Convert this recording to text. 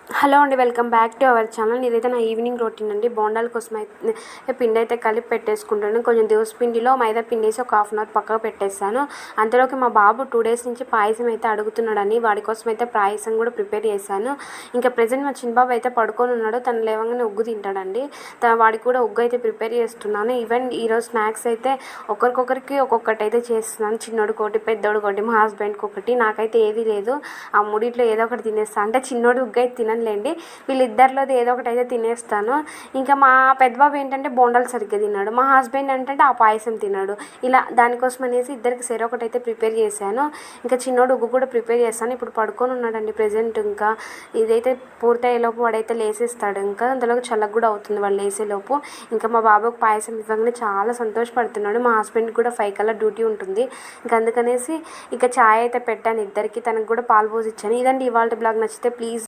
Hello అండి, welcome back to our channel. ఇదైతే నా ఈవినింగ్ రొటీన్ అండి. బోండాల కోసం అయితే పిండి అయితే కలిపి పెట్టేసుకుంటాను. కొంచెం పిండిలో మైదా పిండి వేసి ఒక హాఫ్ అన్ అవర్ పక్కకు పెట్టేస్తాను. అంతలోకి మా బాబు 2 days నుంచి పాయసం అయితే అడుగుతున్నాడని వాడి కోసం అయితే పాయసం కూడా ప్రిపేర్ చేశాను. ఇంకా ప్రజెంట్ మా చిన్న బాబు అయితే పడుకొని ఉన్నాడు. తను లేవగానే ఉగ్గు తింటాడండి. వాడికి కూడా ఉగ్గు అయితే ప్రిపేర్ చేస్తున్నాను. ఈవెన్ ఈరోజు స్నాక్స్ అయితే ఒకరికొకరికి ఒక్కొక్కటి అయితే చేస్తున్నాను. చిన్నోడికి ఒకటి, పెద్దోడికి ఒకటి, మా హస్బెండ్కి ఒకటి. నాకైతే ఏది లేదు. ఆ మూడిట్లో ఏదో ఒకటి తినేస్తాను. అంటే చిన్నోడు ఉగ్గు అయితే తినలేండి, వీళ్ళిద్దరిలోది ఏదో ఒకటి అయితే తినేస్తాను. ఇంకా మా పెద్ద బాబు ఏంటంటే బోండాలు సరిగ్గా తిన్నాడు, మా హస్బెండ్ ఏంటంటే ఆ పాయసం తిన్నాడు. ఇలా దానికోసం అనేసి ఇద్దరికి ఒకటి అయితే ప్రిపేర్ చేశాను. ఇంకా చిన్నోడు ఉగ్గు కూడా ప్రిపేర్ చేస్తాను. ఇప్పుడు పడుకొని ఉన్నాడండి ప్రెజెంట్. ఇంకా ఇదైతే పూర్తయ్యేలోపు వాడైతే లేసేస్తాడు. ఇంకా అందులోకి చల్లగా కూడా అవుతుంది వాళ్ళు లేసేలోపు. ఇంకా మా బాబుకి పాయసం ఇవ్వగానే చాలా సంతోషపడుతున్నాడు. మా హస్బెండ్కి కూడా 5 కల్లా డ్యూటీ ఉంటుంది. ఇంకా అందుకనేసి ఇక ఛాయ్ అయితే పెట్టాను ఇద్దరికి. తనకు కూడా పాలు పోసి ఇచ్చాను. ఇదండి ఇవాళ బ్లాగ్. నచ్చితే ప్లీజ్